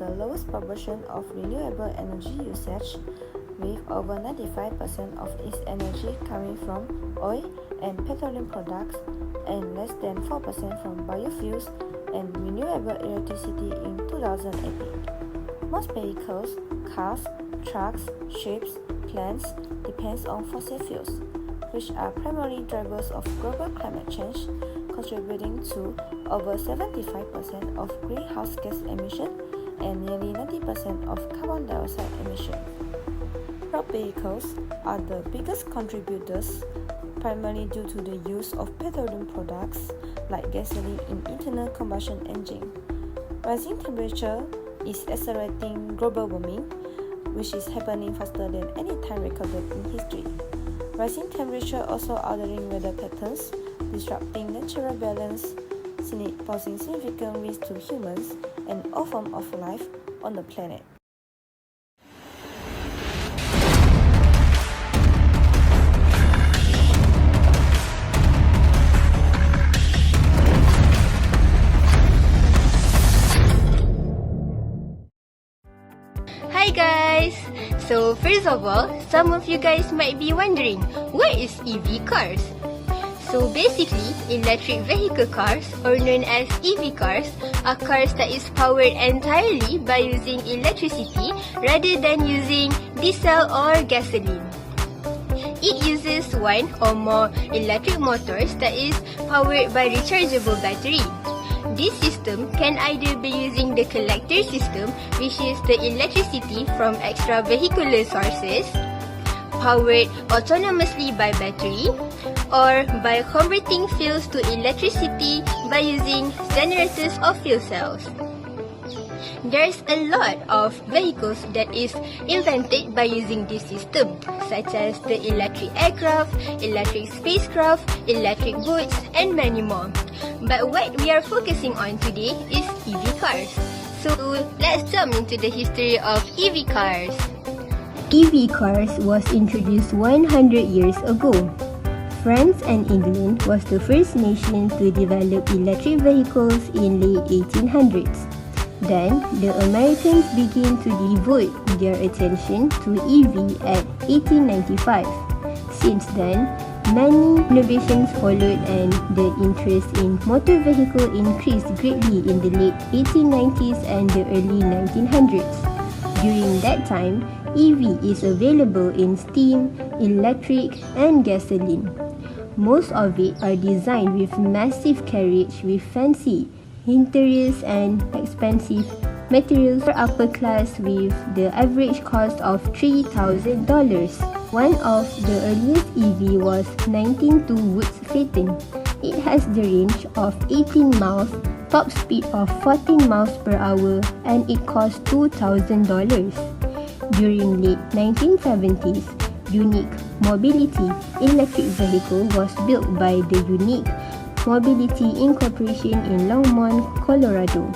the lowest proportion of renewable energy usage, with over 95% of its energy coming from oil and petroleum products and less than 4% from biofuels and renewable electricity in 2018. Most vehicles, cars, trucks, ships, planes depend on fossil fuels, which are primarily drivers of global climate change, contributing to over 75% of greenhouse gas emissions and nearly 90% of carbon dioxide emissions. Road vehicles are the biggest contributors, primarily due to the use of petroleum products like gasoline in internal combustion engine. Rising temperature is accelerating global warming, which is happening faster than any time recorded in history. Rising temperature also altering weather patterns, disrupting natural balance, posing significant risks to humans and all forms of life on the planet. Hi guys! So first of all, some of you guys might be wondering, what is EV cars? So basically, electric vehicle cars, or known as EV cars, are cars that is powered entirely by using electricity rather than using diesel or gasoline. It uses one or more electric motors that is powered by rechargeable battery. This system can either be using the collector system, which is the electricity from extravehicular sources, powered autonomously by battery, or by converting fuels to electricity by using generators or fuel cells. There's a lot of vehicles that is invented by using this system, such as the electric aircraft, electric spacecraft, electric boats, and many more. But what we are focusing on today is EV cars. So let's jump into the history of EV cars. EV cars was introduced 100 years ago. France and England was the first nation to develop electric vehicles in late 1800s. Then, the Americans began to devote their attention to EV at 1895. Since then, many innovations followed and the interest in motor vehicle increased greatly in the late 1890s and the early 1900s. During that time, EV is available in steam, electric, and gasoline. Most of it are designed with massive carriage with fancy interiors and expensive materials for upper class with the average cost of $3,000. One of the earliest EV was 19.2 Woods Phaeton. It has the range of 18 miles, top speed of 14 miles per hour, and it cost $2,000. During late 1970s, Unique Mobility electric vehicle was built by the Unique Mobility Incorporation in Longmont, Colorado.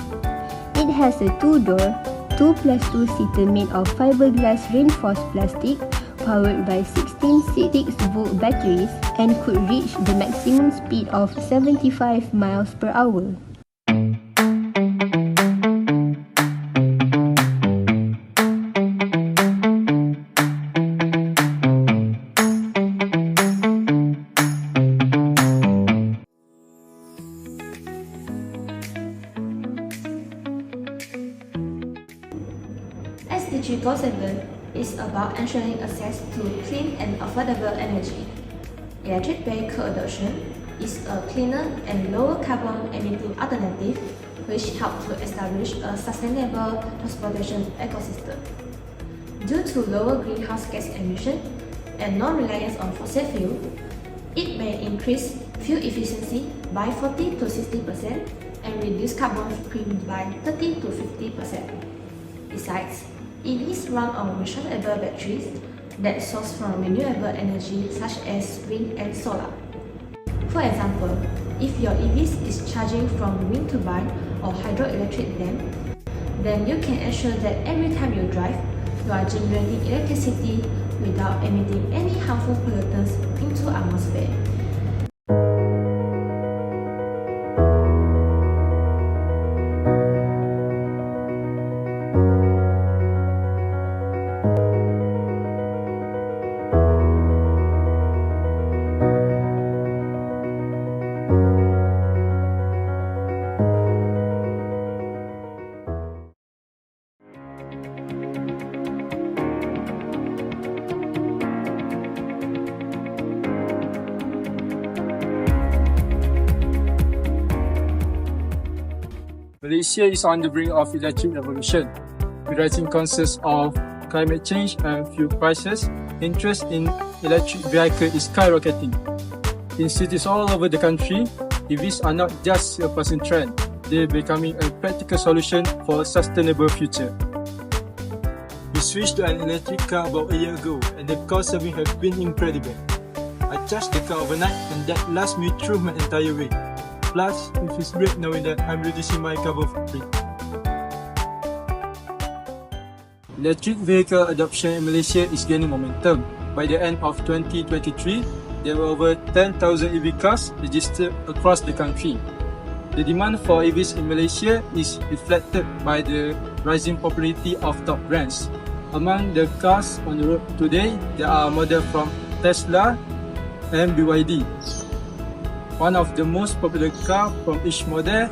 It has a two-door, 2+2 seater made of fiberglass reinforced plastic, powered by 16 6-volt batteries, and could reach the maximum speed of 75 miles per hour. SDG Goal 7 is about ensuring access to clean and affordable energy. Electric vehicle adoption is a cleaner and lower carbon emitting alternative which helps to establish a sustainable transportation ecosystem. Due to lower greenhouse gas emission and non-reliance on fossil fuel, it may increase fuel efficiency by 40 to 60% and reduce carbon footprint by 30 to 50%. Besides, EVs run on rechargeable batteries that source from renewable energy such as wind and solar. For example, if your EV is charging from wind turbine or hydroelectric dam, then you can ensure that every time you drive, you are generating electricity without emitting any harmful pollutants into the atmosphere. Malaysia is on the brink of electric revolution. With rising concerns of climate change and fuel prices, interest in electric vehicles is skyrocketing. In cities all over the country, EVs are not just a passing trend, they're becoming a practical solution for a sustainable future. We switched to an electric car about a year ago and the cost saving has been incredible. I charged the car overnight and that lasts me through my entire week. Plus, it feels great knowing that I'm reducing my carbon footprint. Electric vehicle adoption in Malaysia is gaining momentum. By the end of 2023, there were over 10,000 EV cars registered across the country. The demand for EVs in Malaysia is reflected by the rising popularity of top brands. Among the cars on the road today, there are models from Tesla and BYD. One of the most popular cars from each model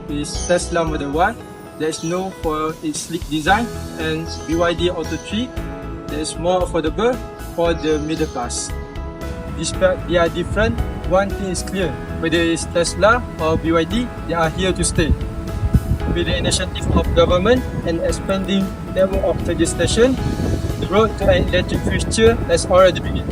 is Tesla Model Y, that is known for its sleek design, and BYD Auto 3, that is more affordable for the middle class. Despite they are different, one thing is clear, whether it's Tesla or BYD, they are here to stay. With the initiative of government and expanding network of charging stations, the road to an electric future has already begun.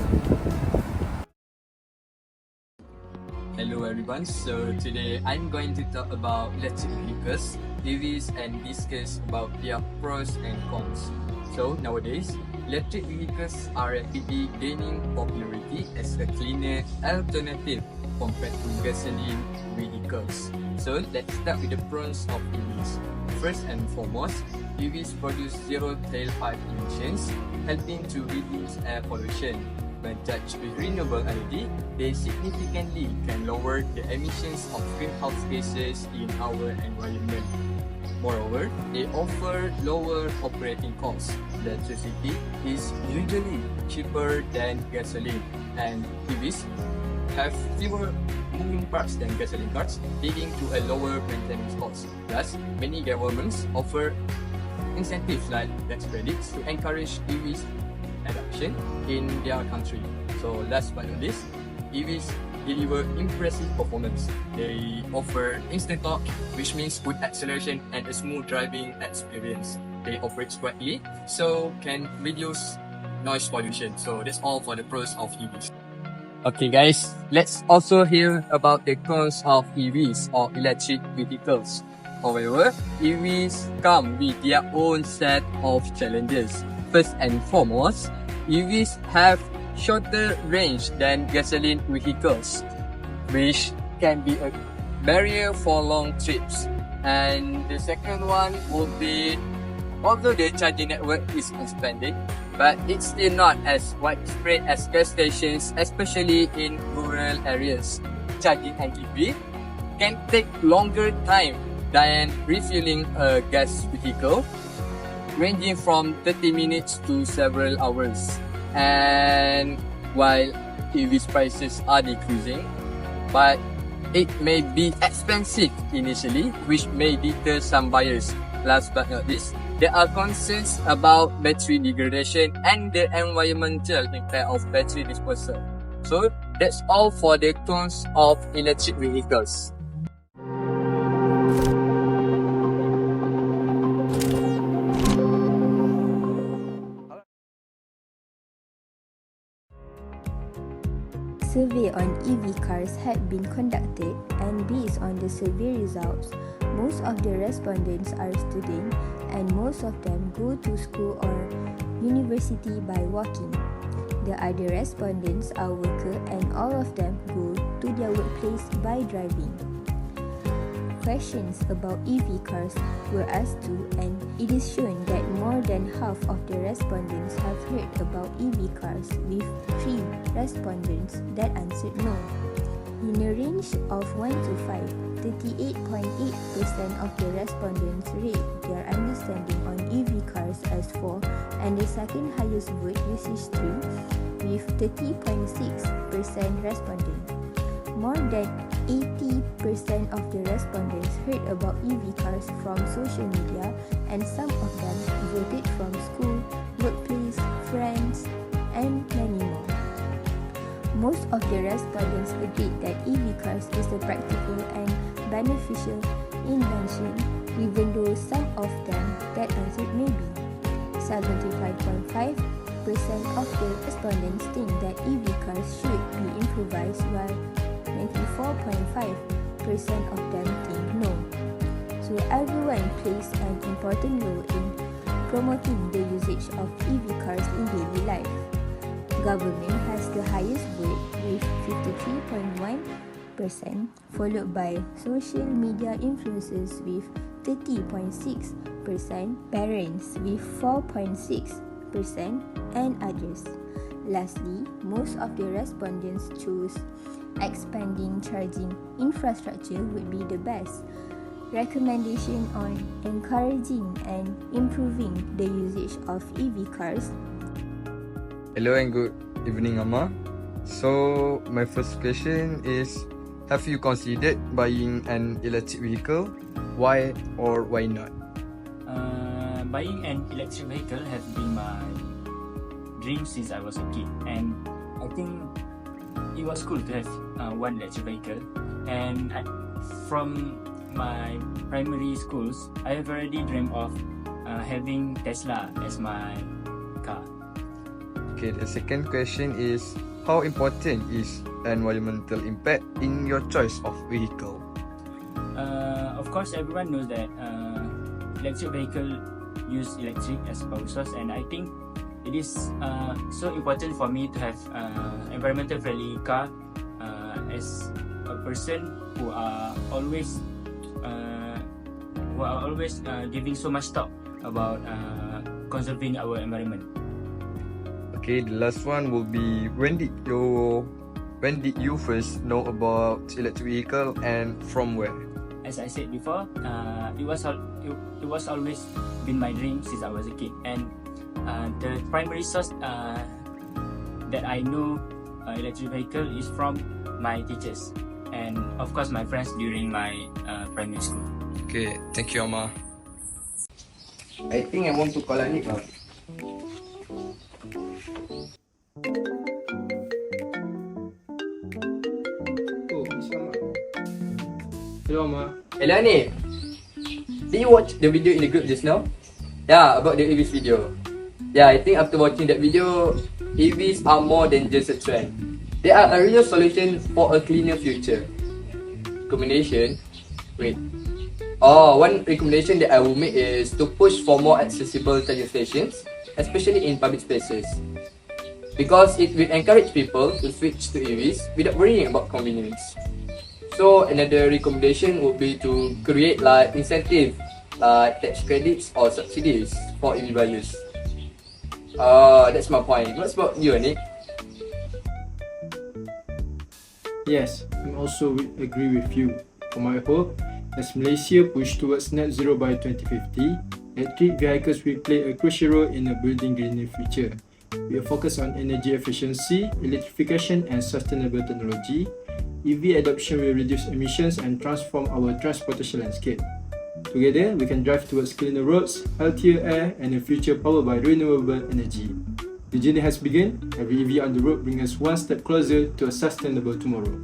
Hello everyone, so today I'm going to talk about electric vehicles, EVs, and discuss about their pros and cons. So nowadays, electric vehicles are rapidly gaining popularity as a cleaner alternative compared to gasoline vehicles. So let's start with the pros of EVs. First and foremost, EVs produce zero tailpipe emissions, helping to reduce air pollution. When charged with renewable energy, they significantly can lower the emissions of greenhouse gases in our environment. Moreover, they offer lower operating costs. Electricity is usually cheaper than gasoline, and EVs have fewer moving parts than gasoline cars, leading to a lower maintenance cost. Thus, many governments offer incentives like tax credits to encourage EVs adoption in their country. So last but not least, EVs deliver impressive performance. They offer instant torque, which means good acceleration and a smooth driving experience. They operate quietly, so can reduce noise pollution. So that's all for the pros of EVs. Okay guys, let's also hear about the cons of EVs or electric vehicles. However, EVs come with their own set of challenges. First and foremost, EVs have shorter range than gasoline vehicles, which can be a barrier for long trips. And the second one would be, although the charging network is expanding, but it's still not as widespread as gas stations, especially in rural areas. Charging an EV can take longer time than refueling a gas vehicle, ranging from 30 minutes to several hours. And while EVs prices are decreasing, but it may be expensive initially, which may deter some buyers. Last but not least, there are concerns about battery degradation and the environmental impact of battery disposal. So that's all for the cons of electric vehicles. Survey on EV cars had been conducted, and based on the survey results, most of the respondents are students and most of them go to school or university by walking. The other respondents are workers and all of them go to their workplace by driving. Questions about EV cars were asked too, and it is shown that more than half of the respondents have heard about EV cars, with 3 respondents that answered no. In a range of 1 to 5, 38.8% of the respondents rate their understanding on EV cars as 4, and the second highest vote usage 3, with 30.6% responding. More than 80% of the respondents heard about EV cars from social media, and some of them voted from school, workplace, friends, and many more. Most of the respondents agreed that EV cars is a practical and beneficial invention even though some of them that answered may be. 75.5% of the respondents think that EV cars should be improvised, while 94.5% of them think no. So everyone plays an important role in promoting the usage of EV cars in daily life. Government has the highest vote with 53.1%, followed by social media influencers with 30.6%, parents with 4.6%, and others. Lastly, most of the respondents choose expanding charging infrastructure would be the best recommendation on encouraging and improving the usage of EV cars. Hello and good evening, Amma. So, my first question is, have you considered buying an electric vehicle? Why or why not? Buying an electric vehicle has been my dream since I was a kid, and I think it was cool to have one electric vehicle. And from my primary schools, I have already dreamed of having Tesla as my car. Okay, the second question is, how important is environmental impact in your choice of vehicle? Of course, everyone knows that electric vehicle use electric as a power source, and I think it is so important for me to have environmental friendly car as a person who are always giving so much thought about conserving our environment. Okay, the last one will be, when did you first know about electric vehicle and from where? As I said before, it was always been my dream since I was a kid, and the primary source that I know electric vehicle is from my teachers and of course my friends during my primary school. Okay, thank you, Amma. I think I want to call Anik now. Oh, Miss Amma. Hello, Amma. Hello Anik. Did you watch the video in the group just now? Yeah, about the EVs video. Yeah, I think after watching that video, EVs are more than just a trend. They are a real solution for a cleaner future. Recommendation? Wait. One recommendation that I will make is to push for more accessible charging stations, especially in public spaces. Because it will encourage people to switch to EVs without worrying about convenience. So another recommendation would be to create like incentive, like tax credits or subsidies for EV buyers. That's my point. What about you, Anik? Yes, I also agree with you. For my hope, as Malaysia push towards net zero by 2050, electric vehicles will play a crucial role in a building greener future. We will focus on energy efficiency, electrification and sustainable technology. EV adoption will reduce emissions and transform our transportation landscape. Together, we can drive towards cleaner roads, healthier air and a future powered by renewable energy. The journey has begun. Every EV on the road brings us one step closer to a sustainable tomorrow.